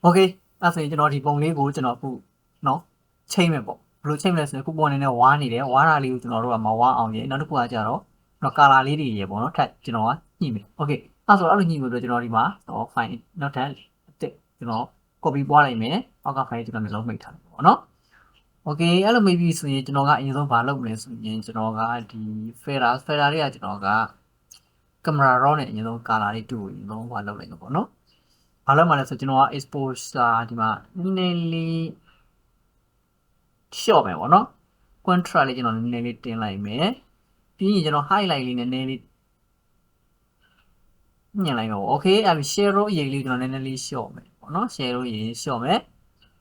โอเคအဲ့ဆိုရင်ကျွန်တော်ဒီပုံလေးကိုကျွန်တော်အခုเนาะချိန်မယ်ပေါ့ဘယ်လိုချိန်မလဲဆိုရင်ခုပုံနေနဲ့ဝါးနေတယ်ဝါးတာလေးကိုကျွန်တော်တို့ကမဝါးအောင်ရေနောက်တစ်ခုကကြတော့ကာလာလေးတွေရေပေါ့เนาะထပ်ကျွန်တော်ကညှိမယ်โอเคအဲ့ဆိုအဲ့လိုညှိလို့ကျွန်တော်ဒီမှာတော့ file နောက်ထပ်တစ်ကျွန်တော် copy ပွားလိုက်မယ်အောက်က file ကျွန်တော်မျိုးလုံးမိတ်ထားတယ်ပေါ့เนาะโอเคအဲ့လိုမိတ်ပြီဆိုရင်ကျွန်တော်ကအရင်ဆုံးဘာလုပ်မလဲဆိုရင်ကျွန်တော်ကဒီ fader တွေကကျွန်တော်က camera raw နဲ့အရင်ဆုံး color လေးတူကိုအရင်ဆုံးဘာလုပ်လိုက်မှာပေါ့เนาะဘာလို့မှလဲဆိုကျွန်တော်က exposure ဒီမှာနည်းနည်းလေးရှော့မယ်ပေါ့နော် contrast လေးကျွန်တော်နည်းနည်းလေးတင်လိုက်မယ်ပြီးရင်ကျွန်တော် highlight လေးနည်းနည်းလေးညှင်လိုက်မယ်ပေါ့ okay အဲ့ဒီ shadow အရေးလေးကျွန်တော်နည်းနည်းလေးရှော့မယ်ပေါ့နော် shadow အရေးရှော့မယ်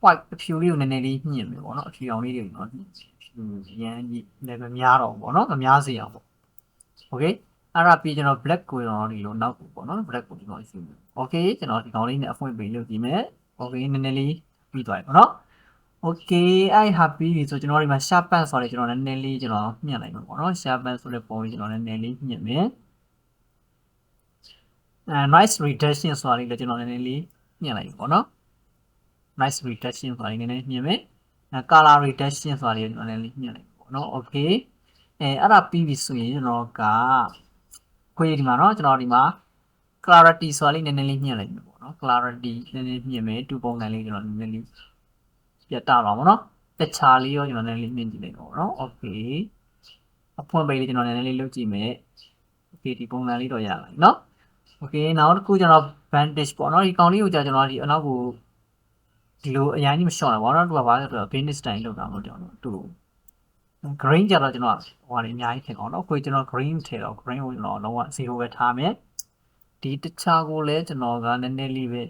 white အဖြူလေးကိုနည်းနည်းလေးညှင်မယ်ပေါ့နော်အဖြူအောင်လေးတွေကိုကျွန်တော်ရမ်းကြီးလည်းမများတော့ဘူးပေါ့နော်မများစေအောင်ပေါ့ okay အဲ့ဒါပြီးကျွန်တော် black ကိုကျွန်တော်ဒီလိုနောက်ပေါ့နော် black ကိုကျွန်တော်ယူမယ် okay ကျွန်တော်ဒီကောင်လေးနဲ့အဖွင့်ပေးလို့ဒီမဲ့ okay နည်းနည်းလေးပြီးသွားပြီပေါ့နော် okay အဲ့ဟာပြီးပြီဆိုကျွန်တော်ဒီမှာ sharpen ဆိုတယ်ကျွန်တော်နည်းနည်းလေးကျွန်တော်ညှက်လိုက်မှာပေါ့နော် sharpen ဆိုတဲ့ပုံကြီးကျွန်တော်နည်းနည်းလေးညှက်မယ်noise reduction ဆိုတာလေးလည်းကျွန်တော်နည်းနည်းလေးညှက်လိုက်ပေါ့နော် noise reduction ဆိုတာလေးနည်းနည်းညှက်မယ်color reduction ဆိုတာလေးကျွန်တော်နည်းနည်းလေးညှက်လိုက်ပေါ့နော် okay အဲ့ဒါပြီးပြီဆိုရင်ကျွန်တော်ကခွေးဒီမှာเนาะကျွန်တော်ဒီမှာ clarity ဆိုတာလေးနည်းနည်းလေးညှက်လိုက်မယ်ပေါ့နော် clarity နည်းနည်းညှက်မယ်တူပုံစံလေးကျွန်တော်နည်းနည်းလေးပြတ်တာပါပေါ့နော်တခြားလေးရောကျွန်တော်နည်းနည်းလေးမြင့်ကြည့်လိုက်ပါပေါ့နော် okay အဖွင့်ပေးလေးကျွန်တော်နည်းနည်းလေးလုပ်ကြည့်မယ် okay ဒီပုံစံလေးတော့ရပါပြီเนาะ okay နောက်တစ်ခုကျွန်တော် bandage ပေါ့နော်ဒီကောင်လေးကိုကြာကျွန်တော်ဒီအနောက်ကိုဒီလိုအရင်ကြီးမလျှော့နိုင်ပါတော့သူကဘာလဲဆိုတော့ bandage style လောက်တာမဟုတ်တော့တူ green ကြတော့ကျွန်တော်ဟိုဟာလေးအများကြီးထည့်အောင်เนาะခွေကျွန်တော် green ထည့်တော့ green ကိုကျွန်တော်လုံးဝ0ပဲထားမယ်ဒီတခြားကိုလည်းကျွန်တော်ကနည်းနည်းလေးပဲ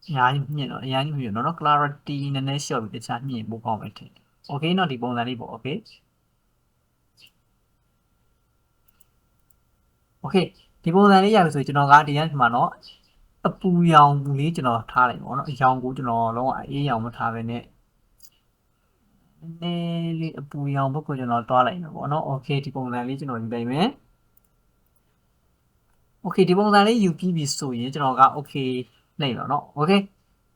အများကြီးမြင့်တော့အများကြီးမြင့်တော့เนาะ clarity နည်းနည်းလျှော့ပြီးတခြားမြင့်ပို့ကောင်းပဲထည့် okay เนาะဒီပုံစံလေးပေါ့ okay okay ဒီပုံစံလေးရပြီဆိုကျွန်တော်ကဒီကမှာเนาะအပူရောင်လေးကျွန်တော်ထားလိုက်ပါเนาะအရောင်ကိုကျွန်တော်လုံးဝအေးရောင်မထားဘဲနဲ့နည်းလေးအပူရောင်ဘက်ကိုကျွန်တော်တွားလိုက်မှာပေါ့เนาะ okay ဒီပုံစံလေးကျွန်တော်ယူလိုက်မယ် okay ဒီပုံစံလေးယူပြီးပြီဆိုရင်ကျွန်တော်က okay နှိပ်ပါเนาะ okay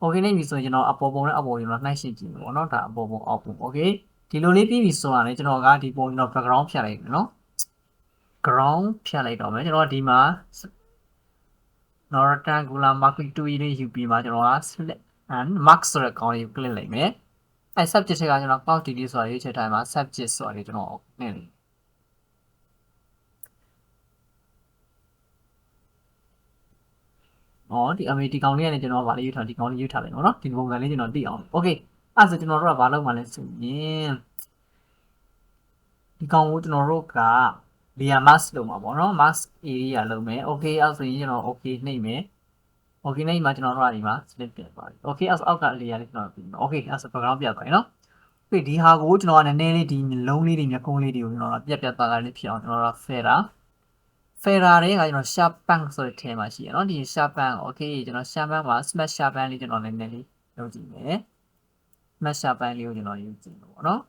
okay နှိပ်ပြီဆိုရင်ကျွန်တော်အပေါ်ပုံနဲ့အပေါ်ကျွန်တော်နှိုက်ရှင်းကြည့်မယ်ပေါ့เนาะဒါအပေါ်ပုံအောက်ပုံ okay ဒီလိုလေးပြီးပြီဆိုတာလေကျွန်တော်ကဒီပုံကျွန်တော် background ဖြတ်လိုက်မယ်เนาะ ground ဖြတ်လိုက်တော့မယ်ကျွန်တော်ဒီမှာ rectangular marquee 2လေးယူပြီးမှကျွန်တော်က select and mark ဆိုတဲ့ကောင်လေးကို click လိုက်မယ်အဲ subject ကကျွန်တော် quantity ဆိုတာရွေးချယ်ထားမှာ subject ဆိုတာလေးကျွန်တော်နှိပ်လိုက်ဒီ ဒီကောင်လေးကနေကျွန်တော်ဗာလေးရွေးထားဒီကောင်လေးရွေးထားလိုက်နော်ဒီပုံစံလေးကျွန်တော်သိအောင် okay အဲ့ဆိုကျွန်တော်တို့ကဘာလုပ်မှလဲဆိုရင်ဒီကောင်ကိုကျွန်တော်တို့က layer mask လုပ်မှာပေါ့နော် mask area လုပ်မယ် okay အဲ့ဆိုရင်ကျွန်တော် okay နှိပ်မယ် okay နှိပ်မှကျွန်တော်တို့ကဒီမှာ slip ပြတ်သွားပြီ okay အဲ့ဆိုအောက်က layer လေးကျွန်တော်ပြင်မယ် okay အဲ့ဆို background ပြတ်သွားပြီနော်ဒီဟာကိုကျွန်တော်ကနည်းနည်းလေးဒီလုံးလေးတွေမျက်ကုံးလေးတွေကိုကျွန်တော်ပြတ်သွားတာလေးဖြစ်အောင်ကျွန်တော်တို့ fader တွေကကျွန်တော် sharpen ဆိုတဲ့ထဲမှာရှိရเนาะဒီ sharpen okay ကျွန်တော် sharpen မှာ smart sharpen လေးကျွန်တော်နည်းနည်းလေးလုပ်ကြည့်မယ် smart sharpen လေးကိုကျွန်တော်ယူကြည့်မယ်ပေါ့เนาะ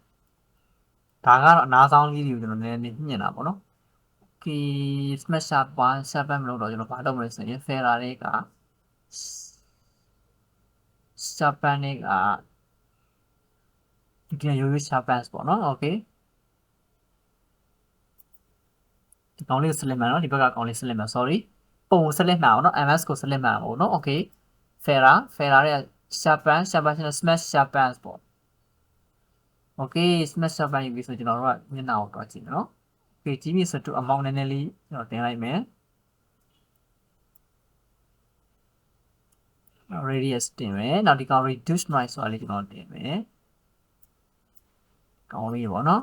ဒါကတော့အနားဆောင်လေးတွေကိုကျွန်တော်နည်းနည်းညှင့်တာပေါ့เนาะ okay smart sharpen မလို့တော့ကျွန်တော်ဘာလုပ်မလဲဆိုရင် fader တွေက sharpen တွေကဒီရိုးရိုး sharpen ပေါ့เนาะ okayဒီကောင်လေးကို select မှာเนาะဒီဘက်ကကောင်လေး select မှာ sorry ပုံကို select မှာအောင်เนาะ ms ကို select မှာအောင်เนาะ okay fader ရဲ့ sharpen နဲ့ smart sharpen ပေါ့ okay smart sharpen ယူပြီးဆိုကျွန်တော်တို့ကမျက်နှာကိုတွားကြည့်မယ်เนาะ okay ကြီးပြီဆိုတော့ amount နည်းနည်းလေးကျွန်တော်တင်လိုက်မယ် radius တင်မယ်နောက်ဒီကောင် reduce noise ဆိုတာလေးကျွန်တော်တင်မယ်ကောင်းလေးပေါ့เนาะ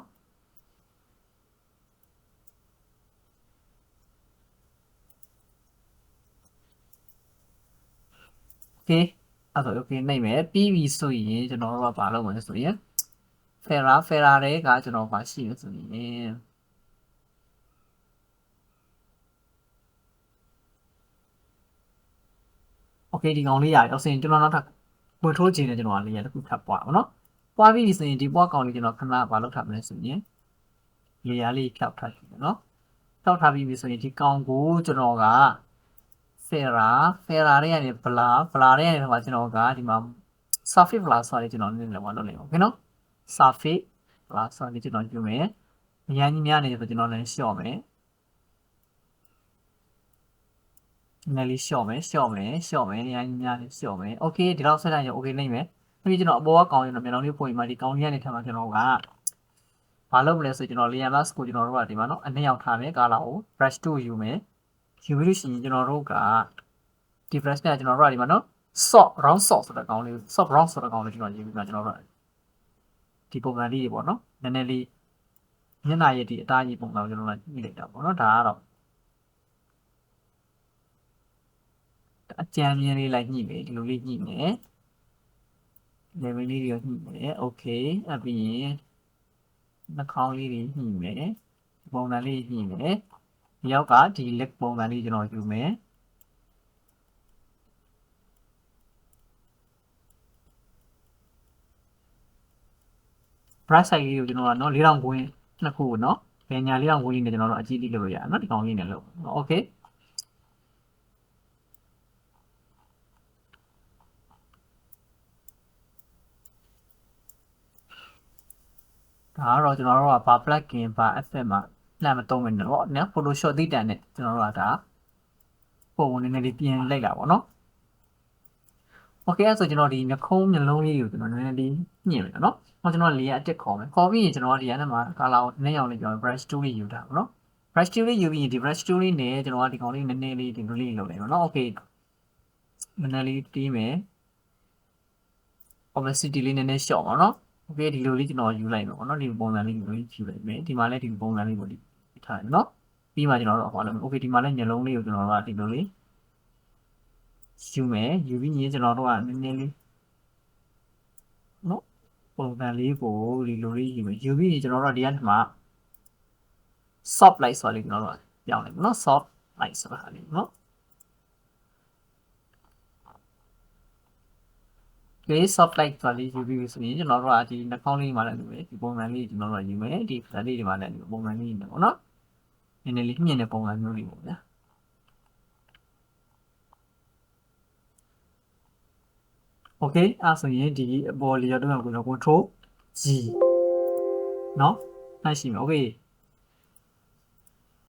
okay အဲ့တော့ okay နှိပ်မယ်ပြီးပြီဆိုရင်ကျွန်တော်တို့ကဘာလုပ်မလဲဆိုရင် fader တွေကကျွန်တော်ဘာရှိလဲဆိုရင်okay ဒီကောင်လေးရတယ်အောင်စင်ကျွန်တော်နောက်ထပ်ဝင်ထိုးခြင်းနဲ့ကျွန်တော်ကလေးရတစ်ခုထပ်ပွားပါเนาะပွားပြီးဆိုရင်ဒီပွားကောင်လေးကျွန်တော်ခဏဘာလုပ်ထားမလဲဆိုရင် layer လေးဖြောက်ထားကြည့်မယ်เนาะဖြောက်ထားပြီးပြီဆိုရင်ဒီကောင်ကိုကျွန်တော်က Fera တွေကနေ blur တွေကနေတော့ကျွန်တော်ကဒီမှာ surface blur ဆိုရင်ကျွန်တော်နည်းနည်းလောက်လုပ်နေပါโอเคနော် surface blur ဆိုရင်ကျွန်တော်ယူမယ်အများကြီးများနေဆိုကျွန်တော်လည်းရှော့မယ်နည်းလေးရှော့မယ်အများကြီးများလေးရှော့မယ်โอเคဒီလောက်ဆက်လိုက်ရင်โอเคနိုင်မယ်ပြီးကျွန်တော်အပေါ်ကကောင်းရင်တော့မျက်လုံးလေးပုံရင်မှဒီကောင်းကြီးကနေထပ်မှကျွန်တော်ကဘာလုပ်မလဲဆိုကျွန်တော် layer mask ကိုကျွန်တော်တို့ကဒီမှာနော်အနှစ်ရောက်ထားမယ်ကာလာကို brush 2ယူမယ်ယူပြီးလို့ရှိရင်ကျွန်တော်တို့ကဒီ brush နဲ့ကျွန်တော်တို့ကဒီမှာနော် soft round soft ဆိုတဲ့ကောင်းလေး soft round ဆိုတဲ့ကောင်းလေးကျွန်တော်ယူပြီးမှကျွန်တော်တို့ဒီပုံစံလေးတွေပေါ့နော်နည်းနည်းလေးမျက်နှာရည်ဒီအသားကြီးပုံစံကိုကျွန်တော်တို့ညှိလိုက်တာပေါ့နော်ဒါကတော့အကြမ်းမြင်လေးလိုက်ညှိမယ်ဒီလိုလေးညှိမယ် level လေးတွေညှိမယ် okay အပြီးရင်နှာခေါင်းလေးတွေညှိမယ်ပုံစံလေးညှိမယ်ဒီရောက်ကဒီ leg ပုံစံလေးကျွန်တော်ယူမယ်brush size လေးကိုကျွန်တော်ကเนาะ4000ခွင်းနှစ်ခုเนาะဘယ်ညာ4000ခွင်းလေးနဲ့ကျွန်တော်တို့အကြည့်လေးလုပ်လို့ရတယ်เนาะဒီကောင်လေးနဲ့လုပ် okay ဒါကတော့ကျွန်တော်တို့ကဘာ plugin ဘာ effect မှာလှမ်းမသုံးမယ်เนาะနော် Photoshop တိတန်နဲ့ကျွန်တော်တို့ကဒါပုံနည်းနည်းလေးပြင်လိုက်တာပေါ့เนาะ okay အဲ့ဆိုကျွန်တော်ဒီမျက်ခုံးမျက်လုံးလေးကိုကျွန်တော်နည်းနည်းလေးညှင့်မယ်เนาะဟောကျွန်တော် layer အတစ်ခေါ်မယ်ခေါ်ပြီးရင်ကျွန်တော်ဒီကနေမှာ color ကိုနည်းအောင်လေးပြော brush tool လေးယူတာပေါ့เนาะ brush tool လေးယူပြီးရင်ဒီ brush tool လေးနဲ့ကျွန်တော်ကဒီကောင်လေးနည်းနည်းလေးဒီလိုလေးလုပ်လိုက်ပါเนาะ okay နည်းနည်းလေးတီးမယ် opacity လေးနည်းနည်းလျှော့ပါเนาะ okay ဒီလိုလေးကျွန်တော်ယူလိုက်မယ်ပေါ့เนาะဒီပုံစံလေးကိုယူလိုက်မယ်ဒီမှာလည်းဒီပုံစံလေးကိုဒီထားတယ်เนาะပြီးမှကျွန်တော်တို့ဟောလုပ်မယ် okay ဒီမှာလည်းမျက်လုံးလေးကိုကျွန်တော်တို့ကဒီလိုလေးယူမယ်ယူပြီးရင်ကျွန်တော်တို့ကနည်းနည်းလေးเนาะပုံစံလေးကိုဒီလိုလေးယူမယ်ယူပြီးရင်ကျွန်တော်တို့ဒီကနေမှာ soft light ဆိုလေးကျွန်တော်တို့ပြောင်းလိုက်မယ်เนาะ soft light ဆိုတာလေးเนาะဒီ soft light ဆိုလေးယူပြီးဆိုရင်ကျွန်တော်တို့ကဒီနှာခေါင်းလေးမှာလည်းဒီပုံစံလေးကျွန်တော်တို့ယူမယ်ဒီဖက်လေးတွေမှာလည်းဒီပုံစံလေးနဲ့ပေါ့နော်နည်းနည်းလေးမြင့်တဲ့ပုံစံမျိုးလေးပေါ့ဗျာ okay အဲ့ဆိုရင်ဒီအပေါ်လေးရတော့ကိုကျွန်တော် control G เนาะနိုင်ရှိမယ် okay